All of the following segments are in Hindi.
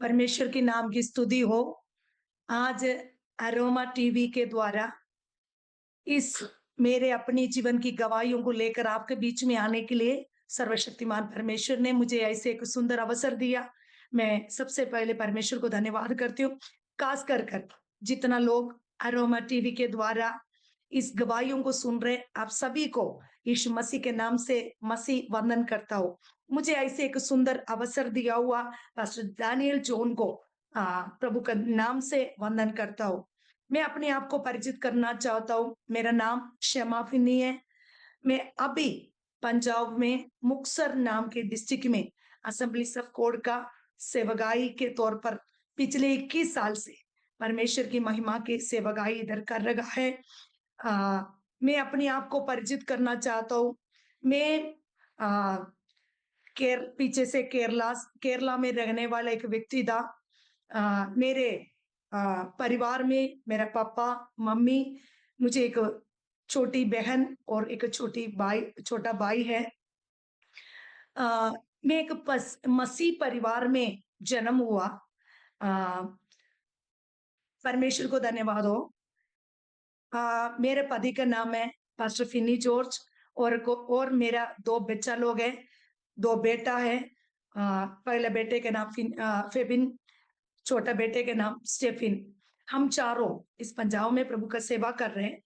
परमेश्वर के नाम की स्तुति हो। आज अरोमा टीवी के द्वारा इस मेरे अपने जीवन की गवाहियों को लेकर आपके बीच में आने के लिए सर्वशक्तिमान परमेश्वर ने मुझे ऐसे एक सुंदर अवसर दिया। मैं सबसे पहले परमेश्वर को धन्यवाद करती हूँ। खास कर जितना लोग अरोमा टीवी के द्वारा इस गवाहियों को सुन रहे, आप सभी को यीशु मसीह के नाम से मसीह वंदन करता हूँ। मुझे ऐसे एक सुंदर अवसर दिया हुआ पास्टर दानियल जोन को प्रभु का नाम से वंदन करता हूँ। मैं अपने आप को परिचित करना चाहता हूँ। मेरा नाम शमा फिन्नी है। मैं अभी पंजाब में मुक्तसर नाम के डिस्ट्रिक्ट में असेंबलीज ऑफ गॉड का सेवकाई के तौर पर पिछले 21 साल से परमेश्वर की महिमा की सेवकाई इधर कर रहा है। मैं अपने आप को परिचित करना चाहता हूँ। मैं पीछे से केरला में रहने वाला एक व्यक्ति था। मेरे परिवार में मेरा पापा, मम्मी, मुझे एक छोटी बहन और एक छोटा भाई है। मैं एक मसीह परिवार में जन्म हुआ। परमेश्वर को धन्यवाद हो। मेरे पति का नाम है पास्टर फिनी जॉर्ज और मेरा 2 बच्चा लोग है, 2 बेटा है। पहले बेटे के नाम फेबिन, छोटा बेटे के नाम स्टेफिन। हम चारों इस पंजाब में प्रभु का सेवा कर रहे हैं।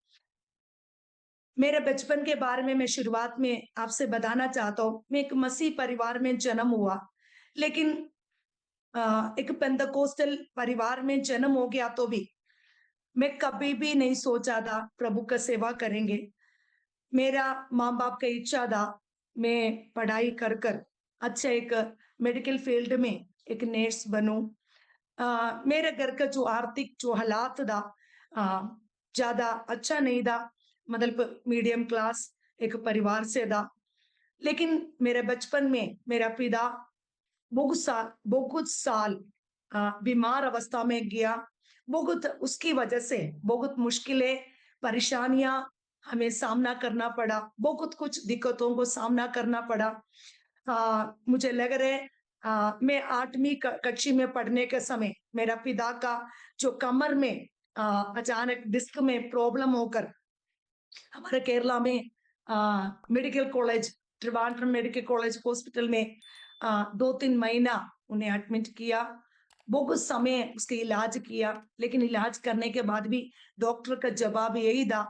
मेरे बचपन के बारे में मैं शुरुआत में आपसे बताना चाहता हूँ। मैं एक मसीह परिवार में जन्म हुआ, लेकिन एक पेंतकोस्टल परिवार में जन्म हो गया तो भी मैं कभी भी नहीं सोचा था प्रभु का सेवा करेंगे। मेरा माँ बाप का इच्छा था मैं पढ़ाई कर अच्छा एक मेडिकल फील्ड में एक नर्स बनूं। मेरे घर का जो आर्थिक जो हालात था ज्यादा अच्छा नहीं था, मतलब मीडियम क्लास एक परिवार से था। लेकिन मेरे बचपन में मेरा पिता बहुत साल बीमार अवस्था में गया। बहुत उसकी वजह से बहुत मुश्किलें, परेशानियां हमें सामना करना पड़ा। बहुत कुछ दिक्कतों को सामना करना पड़ा। मुझे लग रहा है मैं 8वीं कक्षा में पढ़ने के समय मेरा पिता का जो कमर में अचानक डिस्क में प्रॉब्लम होकर हमारे केरला में medical college, Trivandrum medical college hospital में 2-3 महीना उन्हें एडमिट किया। बहुत समय उसके इलाज किया, लेकिन इलाज करने के बाद भी डॉक्टर का जवाब यही था,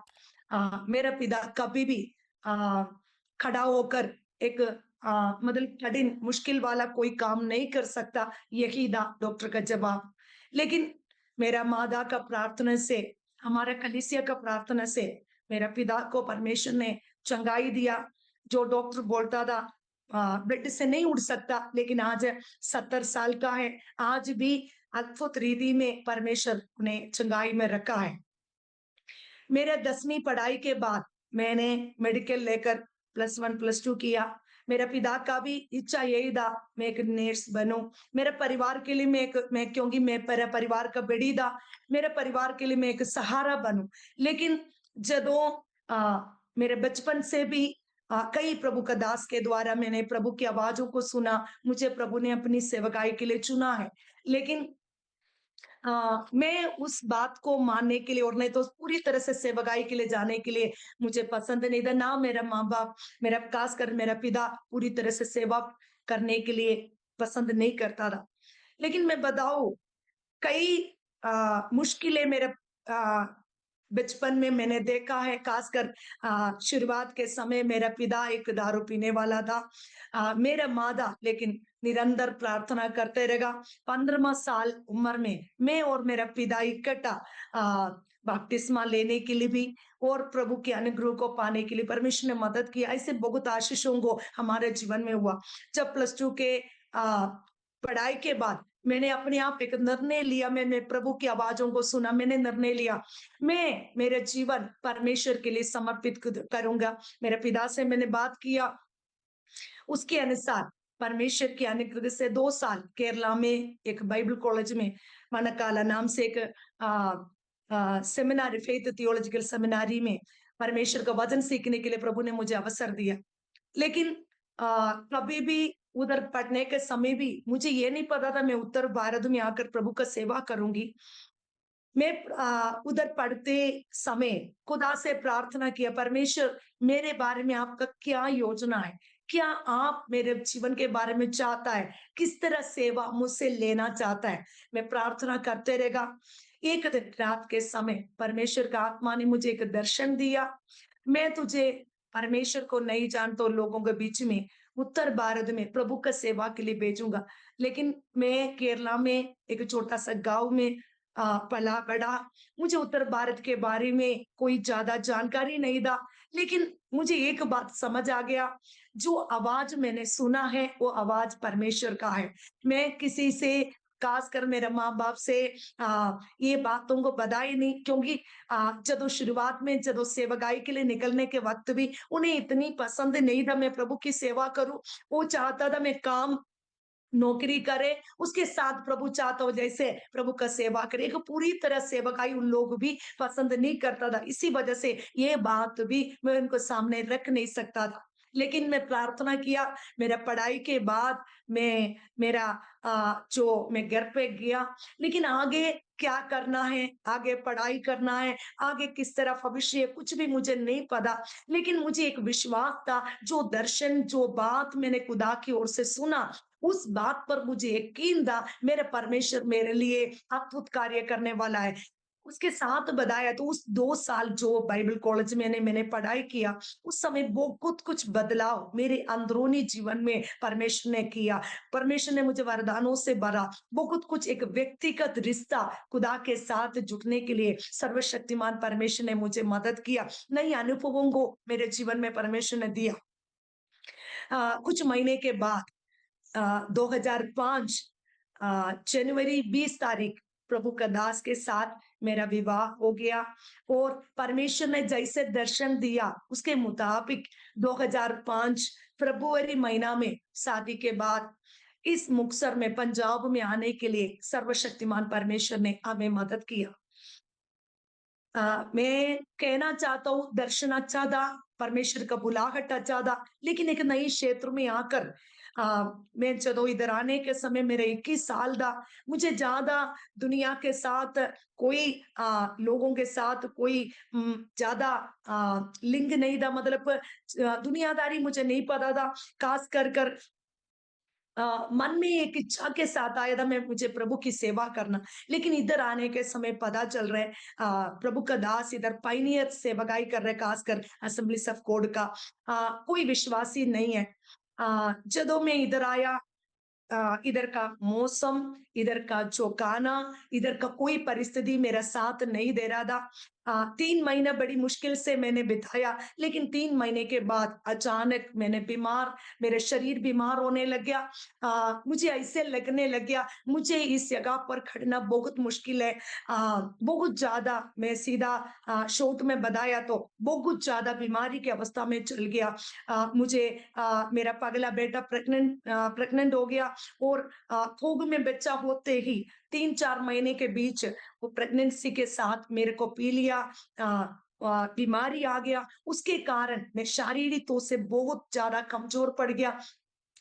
मेरा पिता कभी भी खड़ा होकर एक मतलब कठिन मुश्किल वाला कोई काम नहीं कर सकता, यही था डॉक्टर का जवाब। लेकिन मेरा माता का प्रार्थना से, हमारा कलीसिया का प्रार्थना से मेरा पिता को परमेश्वर ने चंगाई दिया। जो डॉक्टर बोलता था बेड से नहीं उठ सकता, लेकिन आज 70 साल का है, आज भी अद्भुत रीति में परमेश्वर ने चंगाई में रखा है। मेरे 10वीं पढ़ाई के बाद मैंने मेडिकल लेकर +1 +2 किया। मेरा पिता का भी इच्छा यही था मैं एक नर्स बनूं। मेरे परिवार के लिए क्योंकि मैं परिवार का बड़ी था, मेरे परिवार के लिए मैं एक सहारा बनूं। लेकिन जदों मेरे बचपन से भी कई प्रभु का दास के द्वारा मैंने प्रभु की आवाजों को सुना, मुझे प्रभु ने अपनी सेवकाई के लिए चुना है। लेकिन मैं उस बात को मानने के लिए और नहीं तो पूरी तरह से सेवकाई के लिए जाने के लिए मुझे पसंद नहीं था। ना मेरा माँ बाप, मेरा खासकर मेरा पिता पूरी तरह से सेवा करने के लिए पसंद नहीं करता था। लेकिन मैं बताऊं, कई मुश्किलें मेरे बचपन में मैंने देखा है। खासकर शुरुआत के समय मेरा पिता एक दारू पीने वाला था। मेरा माता लेकिन निरंतर प्रार्थना करते रहेगा। 15वां साल उम्र में मैं और मेरा पिता इकट्ठा बपतिस्मा लेने के लिए भी और प्रभु के अनुग्रह को पाने के लिए परमेश्वर ने मदद की। ऐसे बहुत आशीषों को हमारे जीवन में हुआ। जब +2 के पढ़ाई के बाद मैंने अपने आप एक निर्णय लिया, मैंने प्रभु की आवाजों को सुना, मैंने निर्णय लिया मैं मेरा जीवन परमेश्वर के लिए समर्पित करूंगा। मेरे पिता से मैंने बात किया, उसके अनुसार परमेश्वर के अनुग्रह से 2 साल केरला में एक बाइबल कॉलेज में मनकाला नाम से एक सेमिनारी, फेथ थियोलॉजिकल सेमिनारी में परमेश्वर का वचन सीखने के लिए प्रभु ने मुझे अवसर दिया। लेकिन कभी भी उधर पढ़ने के समय भी मुझे ये नहीं पता था मैं उत्तर भारत में आकर प्रभु का सेवा करूँगी। मैं उधर पढ़ते समय खुदा से प्रार्थना किया, परमेश्वर मेरे बारे में आपका क्या योजना है? क्या आप मेरे जीवन के बारे में चाहता है? किस तरह सेवा मुझसे लेना चाहता है? मैं प्रार्थना करते रहेगा। एक दिन रात के समय परमेश्वर का आत्मा ने मुझे एक दर्शन दिया। मैं तुझे परमेश्वर को नहीं जानते लोगों के बीच में उत्तर भारत में प्रभु का सेवा के लिए भेजूँगा। लेकिन मैं केरला में एक छोटा-सा गाँव में पला-बड़ा। मुझे उत्तर भारत के बारे में कोई ज़्यादा जानकारी नहीं था। लेकिन मुझे एक बात समझ आ गया, जो आवाज़ मैंने सुना है, वो आवाज़ परमेश्वर का है। मैं किसी से ख़ासकर मेरे माँ-बाप से ये बातों को बताई नहीं क्योंकि ਜਦੋਂ शुरुआत में ਜਦੋਂ सेवकाई के लिए निकलने के वक़्त भी उन्हें इतनी पसंद नहीं था मैं प्रभु की सेवा करूँ। वो चाहता था मैं काम नौकरी करे, उसके साथ प्रभु चाहता हो जैसे प्रभु का सेवा करे। एक पूरी तरह सेवकाई उन लोग भी पसंद नहीं करता था। इसी वजह से ये बात भी मैं उनको सामने रख नहीं सकता था। लेकिन मैं प्रार्थना किया, मेरा पढ़ाई के बाद मेरा जो मैं घर पे गया, लेकिन आगे क्या करना है, आगे पढ़ाई करना है, आगे किस तरह भविष्य कुछ भी मुझे नहीं पता। लेकिन मुझे एक विश्वास था, जो दर्शन, जो बात मैंने खुदा की ओर से सुना, उस बात पर मुझे यकीन था मेरे परमेश्वर मेरे लिए अद्भुत कार्य करने वाला है। उसके साथ बताया तो उस 2 साल जो बाइबल कॉलेज में मैंने पढ़ाई किया, उस समय बहुत कुछ बदलाव मेरे अंदरूनी जीवन में परमेश्वर ने किया। परमेश्वर ने मुझे वरदानों से भरा, बहुत कुछ एक व्यक्तिगत रिश्ता खुदा के साथ जुड़ने के लिए सर्वशक्तिमान परमेश्वर ने मुझे मदद किया। नए अनुभवों को मेरे जीवन में परमेश्वर ने दिया। कुछ महीने के बाद 2005 जनवरी 20 तारीख प्रभु का दास के साथ मेरा विवाह हो गया और परमेश्वर ने जैसे दर्शन दिया उसके मुताबिक 2005 फरवरी महीना में शादी के बाद इस मुक्तसर में पंजाब में आने के लिए सर्वशक्तिमान परमेश्वर ने हमें मदद किया। मैं कहना चाहता हूँ दर्शन अच्छा था, परमेश्वर का बुलाहट अच्छा था, लेकिन एक नई क्षेत्र में आकर अ, मैं ਜਦੋਂ इधर आने के समय मेरा 21 साल था, मुझे ज़्यादा दुनिया के साथ कोई लोगों के साथ कोई ज़्यादा लिंक नहीं था मतलब दुनियादारी मुझे नहीं पता था, खास कर मन में एक इच्छा के साथ आया था मैं मुझे प्रभु की सेवा करना। लेकिन इधर आने के समय पता चल रहा है प्रभु का दास इधर पायनियर सेवकाई कर रहे खासकर असेंबलीज ऑफ गॉड का कोई विश्वासी नहीं है। ਜਦੋਂ मैं इधर आया इधर का मौसम, इधर का जो गाना, इधर का कोई परिस्थिति मेरा साथ नहीं दे रहा था। 3 महीना बड़ी मुश्किल से मैंने बिताया, लेकिन 3 महीने के बाद अचानक मेरे शरीर बीमार होने लग गया। मुझे ऐसे लगने लग गया, मुझे इस जगह पर खड़ना बहुत मुश्किल है। बहुत ज़्यादा मैं सीधा शॉर्ट में बताया तो बहुत ज़्यादा बीमारी की अवस्था में चल गया। मुझे मेरा पगला बेटा प्रेग्नेंट हो गया और कोख में बच्चा होते ही 3-4 महीने के बीच वो प्रेगनेंसी के साथ मेरे को पी लिया अ बीमारी आ गया। उसके कारण मैं शारीरिक तौर से बहुत ज़्यादा कमज़ोर पड़ गया।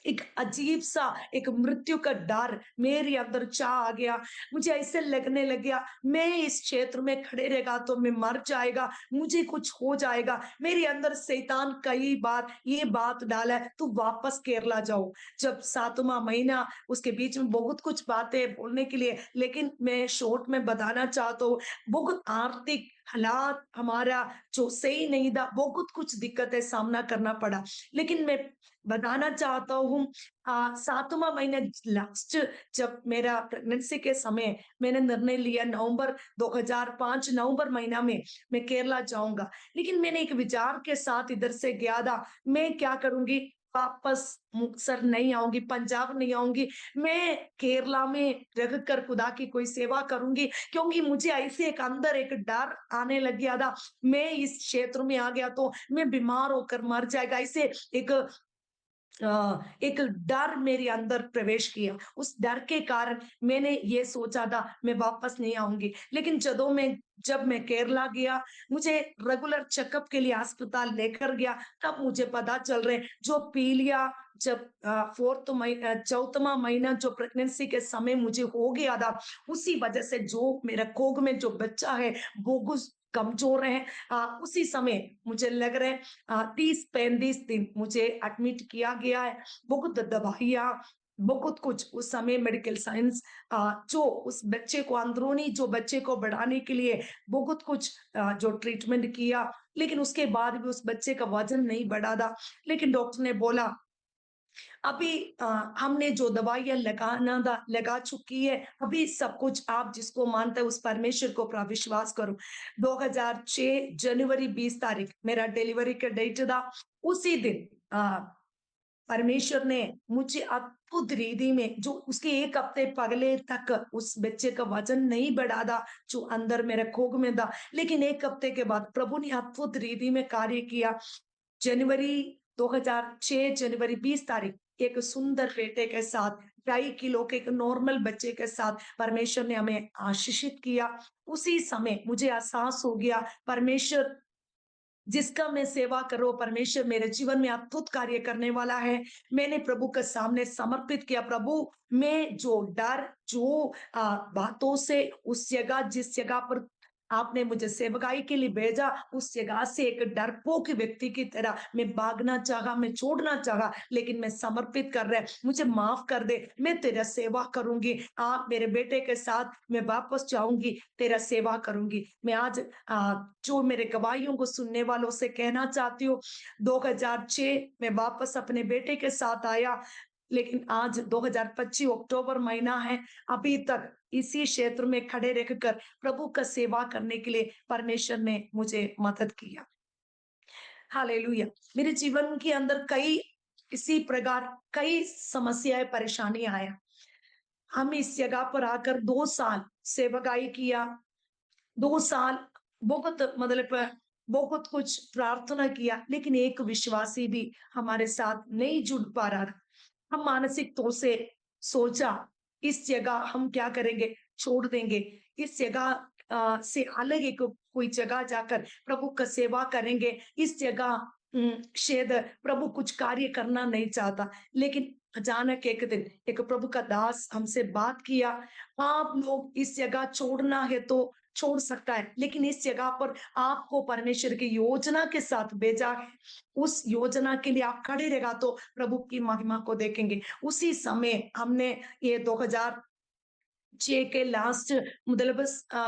एक अजीब-सा एक मृत्यु का डर मेरे अंदर छा आ गया। मुझे ऐसे लगने लग गया, मैं इस क्षेत्र में खड़े रहेगा तो मैं मर जाएगा, मुझे कुछ हो जाएगा। मेरे अंदर शैतान कई बार ये बात डाला है, "तू वापस केरला जाओ।" जब 7वाँ महीना उसके बीच में बहुत कुछ बातें बोलने के लिए लेकिन मैं शॉर्ट में बताना चाहता हूँ, बहुत आर्थिक हालात हमारा जो सही नहीं था, बहुत कुछ दिक्कतें सामना करना पड़ा। लेकिन मैं बताना चाहता हूँ 7वाँ महीने लास्ट जब मेरा प्रेगनेंसी के समय मैंने निर्णय लिया नवंबर 2005 नवंबर महीना में मैं केरला जाऊँगा। लेकिन मैंने एक विचार के साथ इधर से गया था, मैं क्या करूँगी वापस मुक्तसर नहीं आऊँगी, पंजाब नहीं आऊँगी, मैं केरला में रह कर खुदा की कोई सेवा करूँगी क्योंकि मुझे ऐसे एक अंदर एक डर आने लग गया था, मैं इस क्षेत्र में आ गया तो मैं बीमार होकर मर जाएगा। ऐसे एक एक डर मेरे अंदर प्रवेश किया। उस डर के कारण मैंने ये सोचा था मैं वापस नहीं आऊँगी। लेकिन जब मैं केरला गया, मुझे रेगुलर चेकअप के लिए अस्पताल लेकर गया, तब मुझे पता चल रहे जो पीलिया जब 4वाँ महीना जो प्रेगनेंसी के समय मुझे हो गया था, उसी वजह से जो मेरा कोख में जो बच्चा है, वो कुछ कमज़ोर है। उसी समय मुझे लग रहा है 30-35 दिन मुझे एडमिट किया गया है। बहुत दवाइयाँ, बहुत कुछ उस समय मेडिकल साइंस जो उस बच्चे को अंदरूनी जो बच्चे को बढ़ाने के लिए बहुत कुछ जो ट्रीटमेंट किया, लेकिन उसके बाद भी उस बच्चे का वज़न नहीं बढ़ा था। लेकिन डॉक्टर ने बोला अभी हमने जो दवाइयाँ लगाना था, लगा चुकी है, अभी सब कुछ आप जिसको मानते हो उस परमेश्वर को विश्वास करो। 2006 जनवरी 20 तारीख मेरा डिलीवरी का डेट था। उसी दिन परमेश्वर ने मुझे अद्भुत रीति में जो उसके 1 हफ्ते पहले तक उस बच्चे का वज़न नहीं बढ़ा था, जो अंदर मेरे कोख में था। लेकिन 1 हफ्ते के बाद प्रभु ने अद्भुत रीति में कार्य किया। जनवरी 2006 जनवरी 20 तारीख एक सुंदर बेटे के साथ 2.5 किलो के एक नॉर्मल बच्चे के साथ परमेश्वर ने हमें आशीषित किया। उसी समय मुझे एहसास हो गया परमेश्वर जिसका मैं सेवा करूँ परमेश्वर मेरे जीवन में अद्भुत कार्य करने वाला है। मैंने प्रभु के सामने समर्पित किया प्रभु मैं जो डर जो बातों से उस जगह जिस जगह पर आपने मुझे सेवकाई के लिए भेजा उस जगह से एक डरपोक व्यक्ति की तरह मैं भागना चाहा, मैं छोड़ना चाहा, लेकिन मैं समर्पित कर रहा मुझे माफ कर दे, मैं तेरा सेवा करूँगी। आप मेरे बेटे के साथ मैं वापस जाऊँगी, तेरा सेवा करूँगी। मैं आज जो मेरे गवाहियों को सुनने वालों से कहना चाहती हूँ 2006 में वापस अपने बेटे के साथ आया लेकिन आज 2025 अक्टूबर महीना है अभी तक इसी क्षेत्र में खड़े रहकर प्रभु का सेवा करने के लिए परमेश्वर ने मुझे मदद किया हालेलुया मेरे जीवन के अंदर कई इसी प्रकार कई समस्याएं परेशानी आया हम इस जगह पर आकर 2 साल सेवकाई किया 2 साल बहुत मतलब बहुत कुछ प्रार्थना किया लेकिन एक विश्वासी भी हमारे साथ नहीं जुड़ पा रहा था। हम मानसिक तौर से सोचा इस जगह हम क्या करेंगे छोड़ देंगे इस जगह से अलग एक कोई जगह जाकर प्रभु का सेवा करेंगे इस जगह शायद प्रभु कुछ कार्य करना नहीं चाहता लेकिन अचानक एक दिन एक प्रभु का दास हमसे बात किया आप लोग इस जगह छोड़ना है तो छोड़ सकता है लेकिन इस जगह पर आपको परमेश्वर की योजना के साथ भेजा है उस योजना के लिए आप खड़े रहेगा तो प्रभु की महिमा को देखेंगे उसी समय हमने ये 2006 के लास्ट मतलब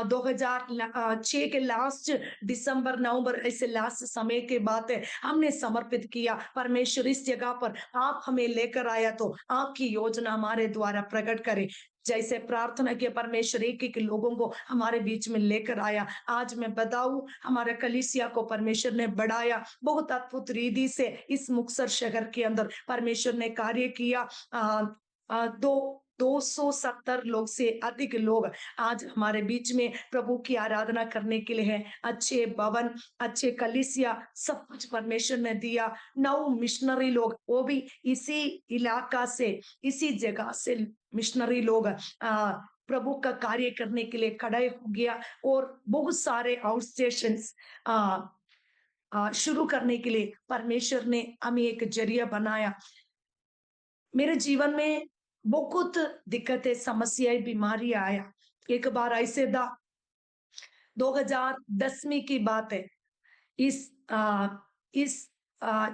2006 के लास्ट दिसंबर नवंबर ऐसे लास्ट समय के बात है हमने समर्पित किया परमेश्वर इस जगह पर आप हमें लेकर आया तो आपकी योजना हमारे द्वारा प्रकट करे जैसे प्रार्थना किया परमेश्वर एक लोगों को हमारे बीच में लेकर आया आज मैं बताऊं हमारे कलीसिया को परमेश्वर ने बढ़ाया बहुत अद्भुत रीति से इस मुक्तसर शहर के अंदर परमेश्वर ने कार्य किया दो 270 लोग से अधिक लोग आज हमारे बीच में प्रभु की आराधना करने के लिए हैं अच्छे भवन अच्छे कलीसिया सब कुछ परमेश्वर ने दिया 9 मिशनरी लोग वो भी इसी इलाका से इसी जगह से मिशनरी लोग प्रभु का कार्य करने के लिए खड़े हो गया और बहुत सारे आउट स्टेशंस शुरू करने के लिए परमेश्वर ने हमें एक जरिया बनाया मेरे जीवन में बहुत दिक्कतें समस्याएं बीमारी आया एक बार ऐसे था 2010 की बात है इस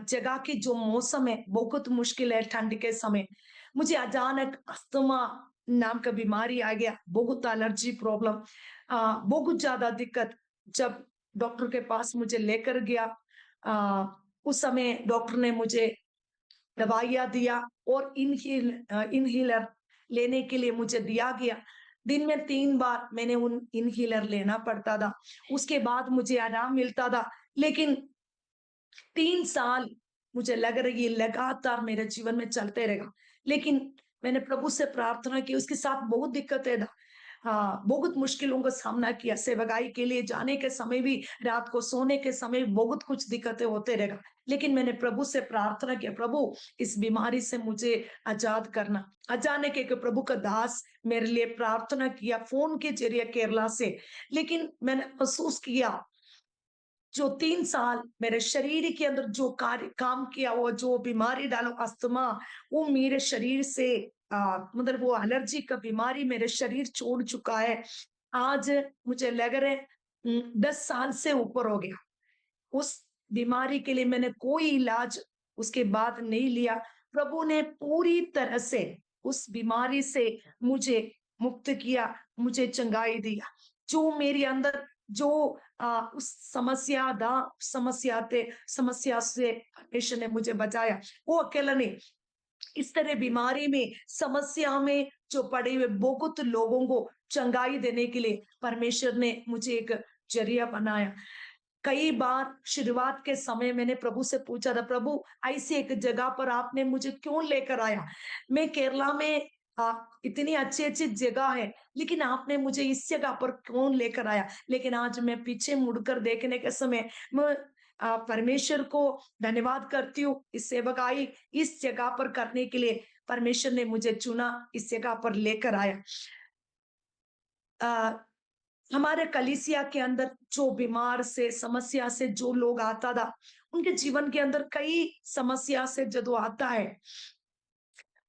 जगह की जो मौसम है बहुत मुश्किल है ठंड के समय मुझे अचानक अस्थमा नाम का बीमारी आ गया बहुत एलर्जी प्रॉब्लम बहुत ज्यादा दिक्कत जब डॉक्टर के पास मुझे लेकर गया उस समय डॉक्टर ने मुझे दवाइयाँ दिया और इनहीलर लेने के लिए मुझे दिया गया दिन में 3 बार मैंने उन इनहीलर लेना पड़ता था उसके बाद मुझे आराम मिलता था लेकिन 3 साल मुझे लग रही है लगातार मेरे जीवन में चलते रहेगा लेकिन मैंने प्रभु से प्रार्थना की उसके साथ बहुत दिक्कतें था बहुत मुश्किलों का सामना किया। सेवकाई के लिए जाने के समय भी, रात को सोने के समय भी बहुत कुछ दिक्कतें होते रहेगा। लेकिन मैंने प्रभु से प्रार्थना किया, प्रभु इस बीमारी से मुझे आजाद करना। अचानक एक प्रभु का दास मेरे लिए प्रार्थना किया फ़ोन के ज़रिए केरला से। लेकिन मैंने महसूस किया जो 3 साल मेरे शरीर के अंदर जो कार्य काम किया, वो जो बीमारी डालो अस्थमा, वो मेरे शरीर से मतलब वो एलर्जी का बीमारी मेरे शरीर छोड़ चुका है। आज मुझे लग रहा है 10 साल से ऊपर हो गया। उस बीमारी के लिए मैंने कोई इलाज उसके बाद नहीं लिया। प्रभु ने पूरी तरह से उस बीमारी से मुझे मुक्त किया, मुझे चंगाई दिया। जो मेरे अंदर जो उस समस्या से परमेश्वर ने मुझे बचाया, वो अकेला नहीं। इस तरह बीमारी में, समस्या में जो पड़े हुए बहुत लोगों को चंगाई देने के लिए परमेश्वर ने मुझे एक ज़रिया बनाया। कई बार शुरुआत के समय मैंने प्रभु से पूछा था, प्रभु ऐसी एक जगह पर आपने मुझे क्यों लेकर आया? मैं केरला में इतनी अच्छी-अच्छी जगह है, लेकिन आपने मुझे इस जगह पर क्यों लेकर आया? लेकिन आज मैं पीछे मुड़कर देखने के समय मैं परमेश्वर को धन्यवाद करती हूँ। इस सेवकाई इस जगह पर करने के लिए परमेश्वर ने मुझे चुना, इस जगह पर लेकर आया। अ, हमारे कलीसिया के अंदर जो बीमार से, समस्या से जो लोग आता था, उनके जीवन के अंदर कई समस्या से जब वो आता है,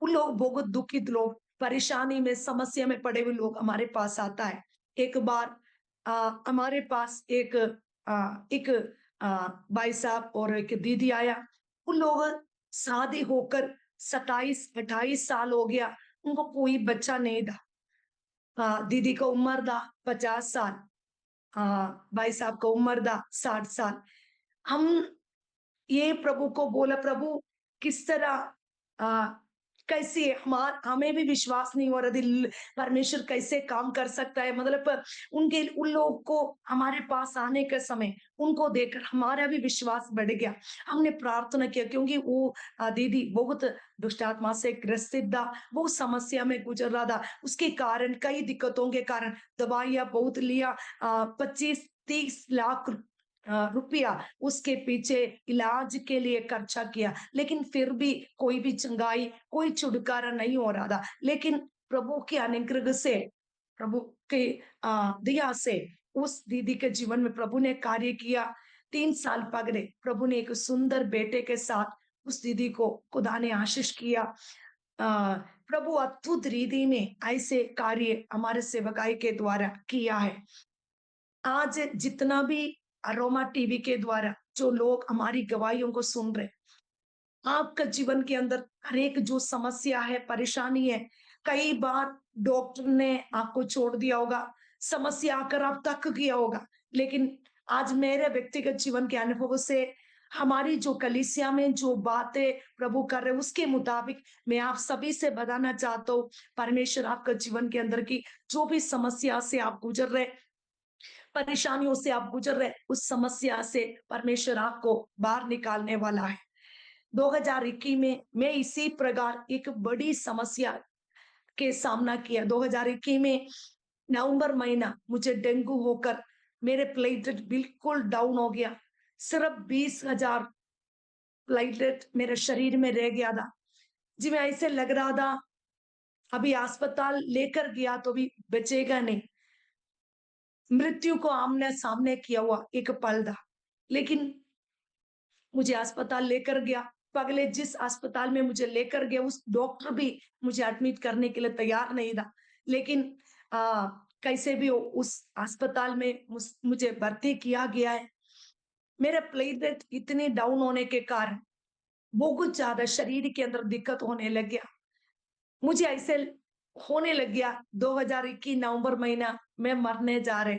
उन लोग बहुत दुखित लोग, परेशानी में, समस्या में पड़े हुए लोग हमारे पास आता है। एक बार हमारे पास एक भाई साहब और एक दीदी आया। उन लोग शादी होकर 27-28 साल हो गया, उनको कोई बच्चा नहीं था। दीदी का उम्र था 50 साल। भाई साहब का उम्र था 60 साल। हम ये प्रभु को बोला, प्रभु किस तरह आ, कैसे हमें भी विश्वास नहीं हो रहा दिल परमेश्वर कैसे काम कर सकता है, मतलब उनके उन लोगों को हमारे पास आने के समय उनको देखकर हमारा भी विश्वास बढ़ गया। हमने प्रार्थना किया क्योंकि वो दीदी बहुत दुष्ट आत्मा से ग्रसित था, वो समस्या में गुजर रहा था। उसके कारण कई दिक्कतों के कारण दवाइयां बहुत लिया, 25-30 लाख रुपया उसके पीछे इलाज के लिए खर्चा किया, लेकिन फिर भी कोई भी चंगाई, कोई छुटकारा नहीं हो रहा था। लेकिन प्रभु के अनुग्रह से, प्रभु के दया से उस दीदी के जीवन में प्रभु ने कार्य किया। 3 साल पगड़े प्रभु ने एक सुंदर बेटे के साथ उस दीदी को खुदा ने आशीष किया। प्रभु अद्भुत रीति में ऐसे कार्य हमारे सेवकाई के द्वारा किया है। आज जितना भी अरोमा टीवी के द्वारा जो लोग हमारी गवाहियों को सुन रहे, आपका जीवन के अंदर हर एक जो समस्या है, परेशानी है, कई बार डॉक्टर ने आपको छोड़ दिया होगा, समस्या आकर आप थक गया होगा। लेकिन आज मेरे व्यक्तिगत जीवन के अनुभव से हमारी जो कलीसिया में जो बातें प्रभु कर रहे उसके मुताबिक मैं आप सभी से बताना चाहता हूँ, परमेश्वर आपका जीवन के अंदर की जो भी समस्या से आप गुजर रहे, परेशानियों से आप गुजर रहे, उस समस्या से परमेश्वर आपको बाहर निकालने वाला है। 2021 में मैं इसी प्रकार एक बड़ी समस्या के सामना किया। 2021 में नवंबर महीना मुझे डेंगू होकर मेरे प्लेटलेट बिल्कुल डाउन हो गया। सिर्फ 20,000 प्लेटलेट मेरे शरीर में रह गया था। जी, मैं ऐसे लग रहा था अभी अस्पताल लेकर गया तो भी बचेगा नहीं। मृत्यु को आमने सामने किया हुआ एक पल था। लेकिन मुझे अस्पताल लेकर गया। पगले जिस अस्पताल में मुझे लेकर गया उस डॉक्टर भी मुझे एडमिट करने के लिए तैयार नहीं था। लेकिन कैसे भी हो उस अस्पताल में मुझे भर्ती किया गया है। मेरा प्लेटलेट इतने डाउन होने के कारण बहुत ज़्यादा शरीर के अंदर दिक्कत होने लग गया। मुझे ऐसे होने लग गया 2021 नवंबर महीना मैं मरने जा रहे,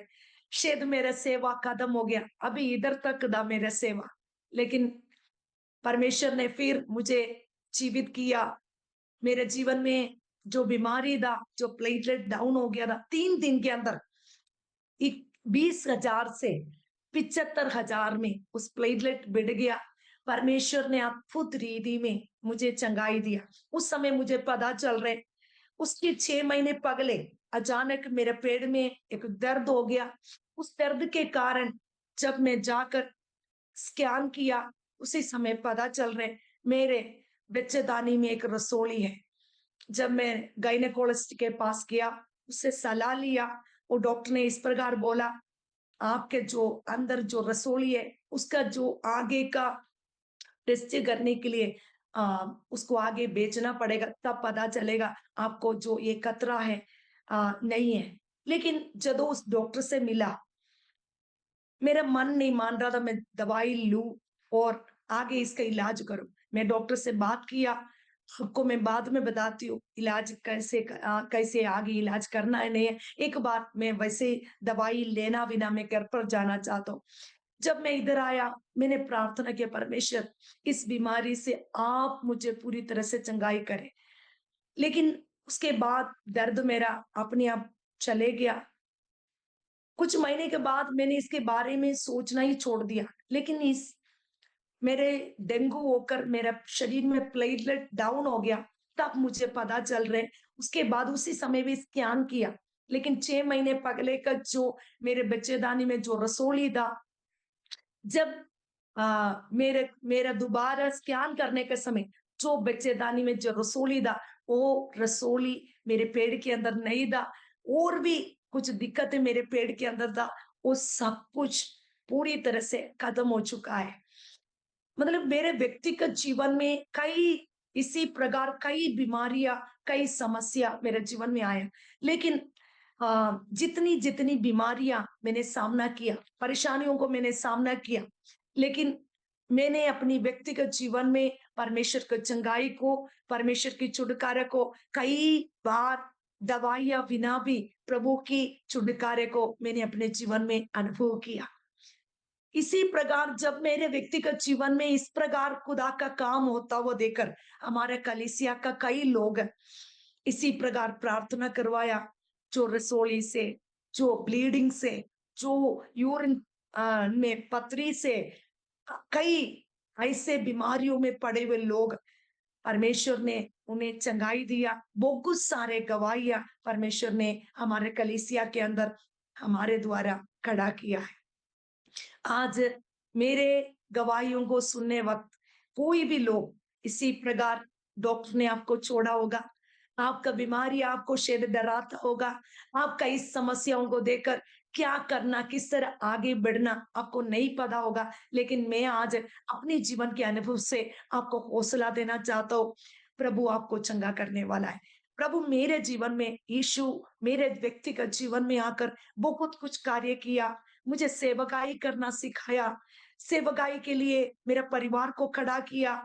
शायद मेरा सेवा खत्म हो गया, अभी इधर तक था मेरा सेवा। लेकिन परमेश्वर ने फिर मुझे जीवित किया। मेरे जीवन में जो बीमारी था, जो प्लेटलेट डाउन हो गया था, 3 दिन के अंदर 20,000 से 75,000 में उस प्लेटलेट बढ़ गया। परमेश्वर ने अद्भुत रीति में मुझे चंगाई दिया। उस समय मुझे पता चल रहे उसके 6 महीने पगले अचानक मेरे पेट में एक दर्द हो गया। उस दर्द के कारण जब मैं जाकर स्कैन किया, उसी समय पता चल रहे मेरे बच्चेदानी में एक रसोली है। जब मैं गायनेकोलॉजिस्ट के पास गया, उससे सलाह लिया, वो डॉक्टर ने इस प्रकार बोला, आपके जो अंदर जो रसोली है, उसका जो आगे का टेस्ट करने के लिए उसको आगे बेचना पड़ेगा, तब पता चलेगा आपको जो ये खतरा है नहीं है। लेकिन जब उस डॉक्टर से मिला, मेरा मन नहीं मान रहा था मैं दवाई लूं और आगे इसका इलाज करूं। मैं डॉक्टर से बात किया, आपको मैं बाद में बताती हूँ इलाज कैसे आगे इलाज करना है नहीं है। एक बार मैं वैसे ही दवाई लेना बिना मैं घर पर जाना चाहता हूँ। जब मैं इधर आया, मैंने प्रार्थना किया, परमेश्वर इस बीमारी से आप मुझे पूरी तरह से चंगाई करें। लेकिन उसके बाद दर्द मेरा अपने आप चले गया। कुछ महीने के बाद मैंने इसके बारे में सोचना ही छोड़ दिया। लेकिन इस मेरे डेंगू होकर मेरा शरीर में प्लेटलेट डाउन हो गया, तब मुझे पता चल रहे। उसके बाद उसी समय भी स्कैन किया, लेकिन 6 महीने पहले का जो मेरे बच्चेदानी में जो रसोली था, जब मेरे मेरा दोबारा स्कैन करने के समय जो बच्चेदानी में जो रसोली था, वो रसोली मेरे पेट के अंदर नहीं था। और भी कुछ दिक्कतें मेरे पेट के अंदर था, वो सब कुछ पूरी तरह से खत्म हो चुका है। मतलब मेरे व्यक्तिगत जीवन में कई इसी प्रकार कई बीमारियां, कई समस्या मेरे जीवन में आया। लेकिन जितनी जितनी बीमारियां मैंने सामना किया, परेशानियों को मैंने सामना किया, लेकिन मैंने अपनी व्यक्तिगत जीवन में परमेश्वर की चंगाई को, परमेश्वर की छुटकारे को कई बार दवाइयां बिना भी प्रभु की छुटकारे को मैंने अपने जीवन में अनुभव किया। इसी प्रकार जब मेरे व्यक्तिगत जीवन में इस प्रकार खुदा का काम होता हुआ देखकर हमारे कलीसिया का कई लोग इसी प्रकार प्रार्थना करवाया, जो रसोली से, जो ब्लीडिंग से, जो यूरिन में पथरी से, कई ऐसे बीमारियों में पड़े हुए लोग परमेश्वर ने उन्हें चंगाई दिया। बहुत सारे गवाहियां परमेश्वर ने हमारे कलीसिया के अंदर हमारे द्वारा खड़ा किया है। आज मेरे गवाहियों को सुनने वक्त कोई भी लोग इसी प्रकार डॉक्टर ने आपको छोड़ा होगा, आपका बीमारी आपको शायद डराता होगा, आपका इस समस्याओं को देखकर क्या करना, किस तरह आगे बढ़ना आपको नहीं पता होगा। लेकिन मैं आज अपने जीवन के अनुभव से आपको हौसला देना चाहता हूँ, प्रभु आपको चंगा करने वाला है। प्रभु मेरे जीवन में यीशु मेरे व्यक्तिगत जीवन में आकर बहुत कुछ कार्य किया, मुझे सेवकाई करना सिखाया, सेवकाई के लिए मेरे परिवार को खड़ा किया,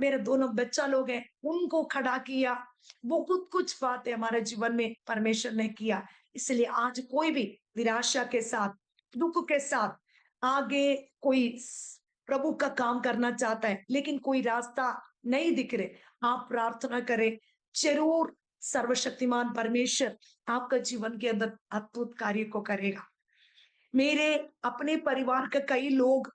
मेरे दोनों बच्चा लोग हैं उनको खड़ा किया। बहुत कुछ बातें हमारे जीवन में परमेश्वर ने किया। इसलिए आज कोई भी निराशा के साथ, दुख के साथ आगे कोई प्रभु का काम करना चाहता है, लेकिन कोई रास्ता नहीं दिख रहे, आप प्रार्थना करें, जरूर सर्वशक्तिमान परमेश्वर आपका जीवन के अंदर अद्भुत कार्य को करेगा। मेरे अपने परिवार के कई लोग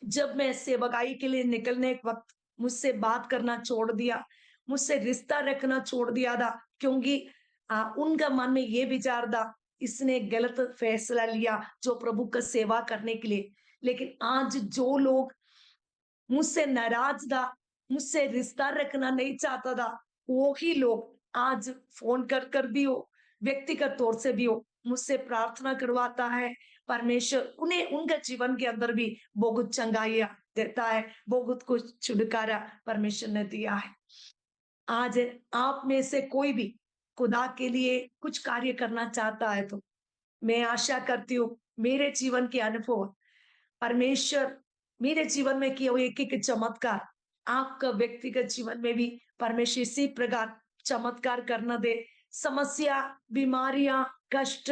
जब मैं सेवकाई के लिए निकलने के वक्त मुझसे बात करना छोड़ दिया, मुझसे रिश्ता रखना छोड़ दिया था, क्योंकि उनका मन में ये विचार था इसने गलत फैसला लिया जो प्रभु का सेवा करने के लिए। लेकिन आज जो लोग मुझसे नाराज था, मुझसे रिश्ता रखना नहीं चाहता था, वो ही लोग आज फोन कर कर भी हो, व्यक्तिगत तौर से भी हो, मुझसे प्रार्थना करवाता है। परमेश्वर उन्हें उनके जीवन के अंदर भी बहुत चंगाइयां देता है, बहुत कुछ छुटकारा परमेश्वर ने दिया है। आज आप में से कोई भी खुदा के लिए कुछ कार्य करना चाहता है, तो मैं आशा करती हूँ मेरे जीवन के अनुभव, परमेश्वर मेरे जीवन में किए हुए एक-एक चमत्कार आपका व्यक्तिगत जीवन में भी परमेश्वर इसी प्रकार चमत्कार करना दे। समस्या, बीमारियां, कष्ट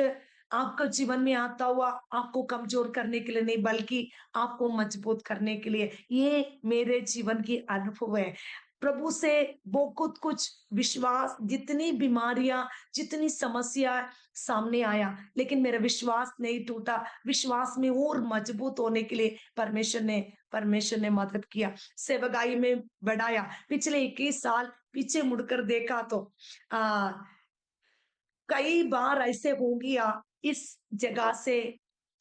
आपका जीवन में आता हुआ आपको कमजोर करने के लिए नहीं, बल्कि आपको मजबूत करने के लिए। ये मेरे जीवन की अनुभव है। प्रभु से बहुत कुछ विश्वास, जितनी बीमारियां, जितनी समस्या सामने आया, लेकिन मेरा विश्वास नहीं टूटा। विश्वास में और मजबूत होने के लिए परमेश्वर ने मदद किया, सेवकाई में बढ़ाया। पिछले 21 साल पीछे मुड़कर देखा तो आ, कई बार ऐसे हो गया, इस जगह से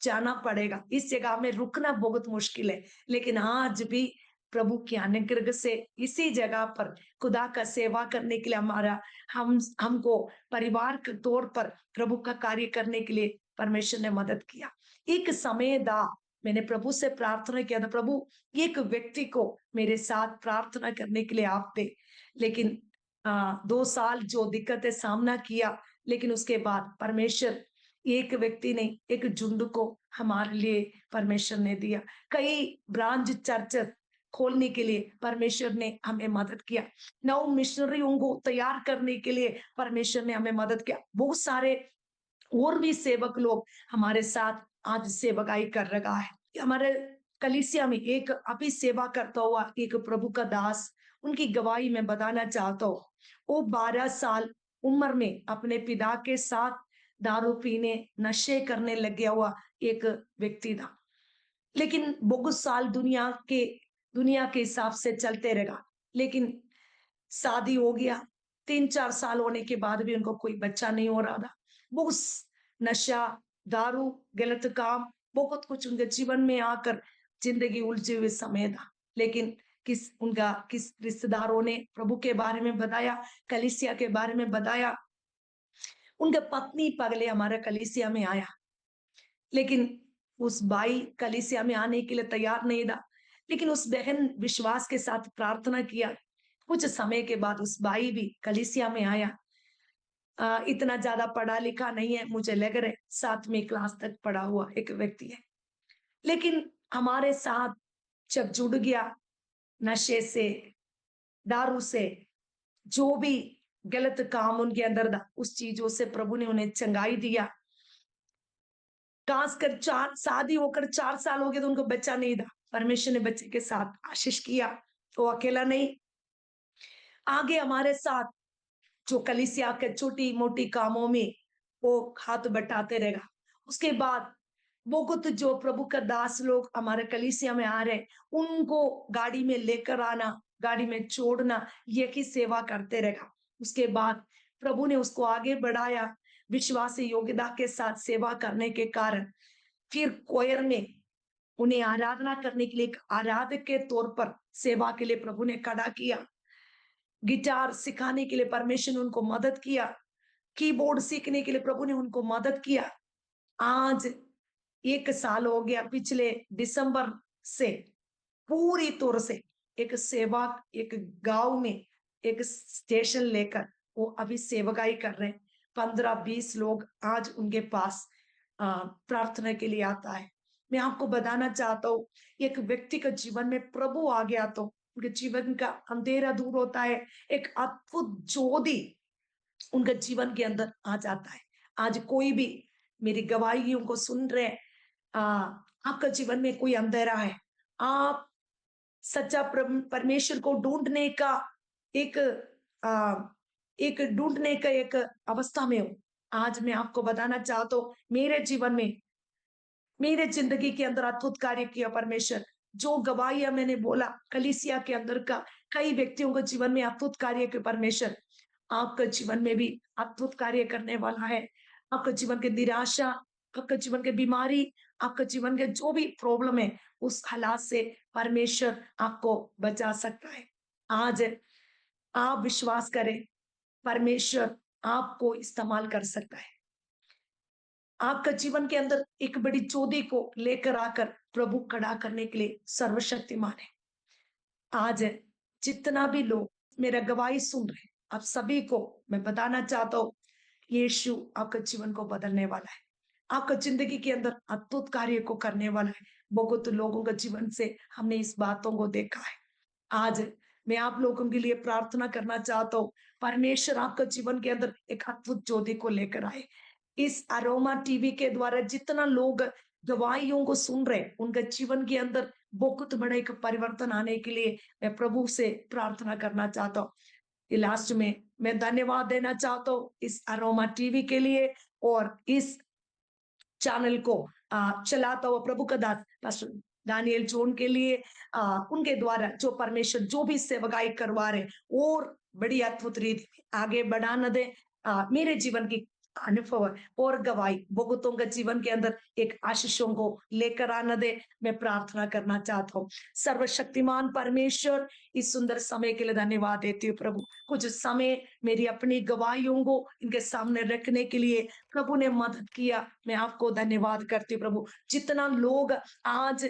जाना पड़ेगा, इस जगह में रुकना बहुत मुश्किल है। लेकिन आज भी प्रभु के अनुग्रह से इसी जगह पर खुदा का सेवा करने के लिए हमको परिवार के तौर पर प्रभु का कार्य करने के लिए परमेश्वर ने मदद किया। एक समय था, मैंने प्रभु से प्रार्थना किया था, प्रभु एक व्यक्ति को मेरे साथ प्रार्थना करने के लिए आप दे। लेकिन 2 साल जो दिक्कतें सामना किया, लेकिन उसके बाद परमेश्वर एक व्यक्ति नहीं, एक झुंड को हमारे लिए परमेश्वर ने दिया। कई ब्रांच चर्च खोलने के लिए परमेश्वर ने हमें मदद किया। 9 मिशनरियों को तैयार करने के लिए परमेश्वर ने हमें मदद किया। बहुत सारे और भी सेवक लोग हमारे साथ आज सेवकाई कर रहा है। हमारे कलीसिया में एक अभी सेवा करता हुआ एक प्रभु का दास, उनकी गवाही मैं बताना चाहता हूँ। वो 12 साल उम्र में अपने पिता के साथ दारू पीने, नशे करने लग गया हुआ एक व्यक्ति था। लेकिन बहुत साल दुनिया के हिसाब से चलते रहेगा। लेकिन शादी हो गया, 3-4 साल होने के बाद भी उनको कोई बच्चा नहीं हो रहा था। बहुत नशा, दारू, गलत काम, बहुत कुछ उनके जीवन में आकर जिंदगी उलझे हुए समय था। लेकिन किस रिश्तेदारों ने प्रभु के बारे में बताया, कलीसिया के बारे में बताया। उनके पत्नी पगले हमारे कलीसिया में आया, लेकिन उस भाई कलीसिया में आने के लिए तैयार नहीं था। लेकिन उस बहन विश्वास के साथ प्रार्थना किया। कुछ समय के बाद उस भाई भी कलीसिया में आया। इतना ज्यादा पढ़ा लिखा नहीं है, मुझे लग रहा है 7वीं क्लास तक पढ़ा हुआ एक व्यक्ति है। लेकिन हमारे साथ जब जुड़ गया, नशे से, दारू से, जो भी गलत काम उनके अंदर था, उस चीजों से प्रभु ने उन्हें चंगाई दिया। खासकर 4 शादी होकर 4 साल हो गए तो उनको बच्चा नहीं था। परमेश्वर ने बच्चे के साथ आशीष किया। वो अकेला नहीं, आगे हमारे साथ जो कलीसिया के छोटी-मोटी कामों में वो हाथ बटाते रहेगा। उसके बाद वो कुछ जो प्रभु का दास लोग हमारे कलीसिया में आ रहे, उनको गाड़ी में लेकर आना, गाड़ी में छोड़ना, ये की सेवा करते रहेगा। उसके बाद प्रभु ने उसको आगे बढ़ाया, विश्वासी योग्यता के साथ सेवा करने के कारण फिर कोयर में उन्हें आराधना करने के लिए एक आराधक के तौर पर सेवा के लिए प्रभु ने खड़ा किया। गिटार सिखाने के लिए परमेश्वर ने उनको मदद किया। कीबोर्ड सीखने के लिए प्रभु ने उनको मदद किया। आज 1 साल हो गया, पिछले दिसंबर से पूरी तौर से एक सेवा, एक गांव में एक स्टेशन लेकर वो अभी सेवकाई कर रहे हैं। 15-20 लोग आज उनके पास प्रार्थना के लिए आता है। मैं आपको बताना चाहता हूँ, एक व्यक्ति का जीवन में प्रभु आ गया तो उनके जीवन का अंधेरा दूर होता है, एक अद्भुत ज्योति उनके जीवन के अंदर आ जाता है। आज कोई भी मेरी गवाहियों को सुन रहे हैं, आपका जीवन में कोई अंधेरा है, आप सच्चा परमेश्वर को ढूंढने का एक आ, एक अवस्था में हो। आज मैं आपको बताना चाहता हूँ, मेरे जीवन में, मेरे जिंदगी के अंदर अद्भुत कार्य किया परमेश्वर। जो गवाहियां मैंने बोला कलीसिया के अंदर का, कई व्यक्तियों के जीवन में अद्भुत कार्य के परमेश्वर आपका जीवन में भी अद्भुत कार्य करने वाला है। आपका जीवन के निराशा, आपका जीवन के बीमारी, आपका जीवन के जो भी प्रॉब्लम है, उस हालात से परमेश्वर आपको बचा सकता है। आज आप विश्वास करें, परमेश्वर आपको इस्तेमाल कर सकता है। आपका जीवन के अंदर एक बड़ी ज्योति को लेकर आकर प्रभु खड़ा करने के लिए सर्वशक्तिमान है। आज जितना भी लोग मेरा गवाही सुन रहे हैं, आप सभी को मैं बताना चाहता हूँ, यीशु आपका जीवन को बदलने वाला है। आपका जिंदगी के अंदर अद्भुत कार्य को करने वाला है। बहुत लोगों का जीवन से हमने इस बातों को देखा है। आज मैं आप लोगों के लिए प्रार्थना करना चाहता हूँ, परमेश्वर आपका जीवन के अंदर एक अद्भुत ज्योति को लेकर आए। इस अरोमा टीवी के द्वारा जितना लोग गवाहियों को सुन रहे हैं, उनके जीवन के अंदर बहुत बड़ा एक परिवर्तन आने के लिए मैं प्रभु से प्रार्थना करना चाहता हूँ। लास्ट में मैं धन्यवाद देना चाहता हूँ इस अरोमा टीवी के लिए और इस चैनल को चलाता हुआ प्रभु का दास पास्टर दानियल जोन के लिए, उनके द्वारा जो परमेश्वर जो भी सेवकाई करवा रहे और बड़ी अद्भुत रीति आगे बढ़ाना दे। मेरे जीवन की अनुभव और गवाही बहुतों के जीवन के अंदर एक आशीषों को लेकर आना दे। मैं प्रार्थना करना चाहता हूँ। सर्वशक्तिमान परमेश्वर, इस सुंदर समय के लिए धन्यवाद देती हूँ प्रभु। कुछ समय मेरी अपनी गवाहियों को इनके सामने रखने के लिए प्रभु ने मदद किया। मैं आपको धन्यवाद करती हूँ प्रभु। जितना लोग आज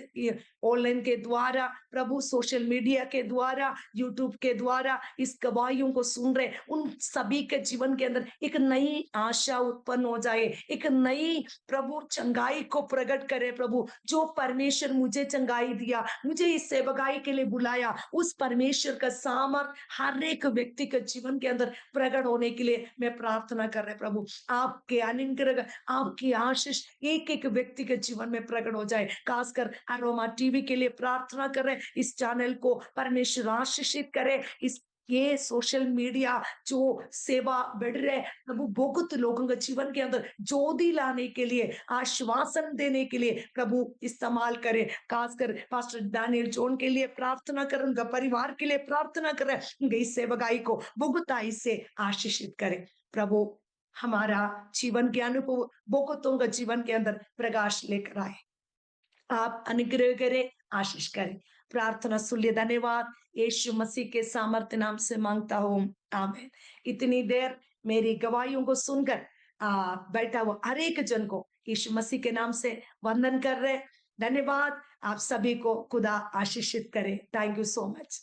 ऑनलाइन के द्वारा प्रभु, सोशल मीडिया के द्वारा, यूट्यूब के द्वारा इस गवाहियों को सुन रहे, उन सभी के जीवन के अंदर एक नई आशा उत्पन्न हो जाए, एक नई प्रभु चंगाई को प्रकट करे प्रभु। जो परमेश्वर मुझे चंगाई दिया, मुझे इस सेवकाई के लिए बुलाया, उस परमेश्वर का सामर्थ हर एक व्यक्ति के जीवन के अंदर प्रकट होने के लिए मैं प्रार्थना कर रहे प्रभु। आपके अनुग्रह, आपकी आशीष एक एक व्यक्ति के जीवन में प्रकट हो जाए। खासकर अरोमा टीवी के लिए प्रार्थना कर रहे, इस चैनल को परमेश्वर आशीषित करे। इस ये सोशल मीडिया जो सेवा बढ़ रहे प्रभु, बहुत लोगों के जीवन के अंदर ज्योति लाने के लिए, आश्वासन देने के लिए प्रभु इस्तेमाल करे। खासकर पास्टर दानियल जॉन के लिए प्रार्थना कर, उनका परिवार के लिए प्रार्थना कर, उनके इस सेवकाई को बहुताई से आशीषित करे प्रभु। हमारा जीवन के अनुभव बहुतों का जीवन के अंदर प्रकाश लेकर आए। आप अनुग्रह करें, आशीष करें। प्रार्थना सुन धन्यवाद यीशु मसीह के सामर्थ्य नाम से मांगता हूँ, आमीन। इतनी देर मेरी गवाहियों को सुनकर बैठा हुआ हर एक जन को यीशु मसीह के नाम से वंदन कर रहे। धन्यवाद। आप सभी को खुदा आशीषित करे। Thank you so much.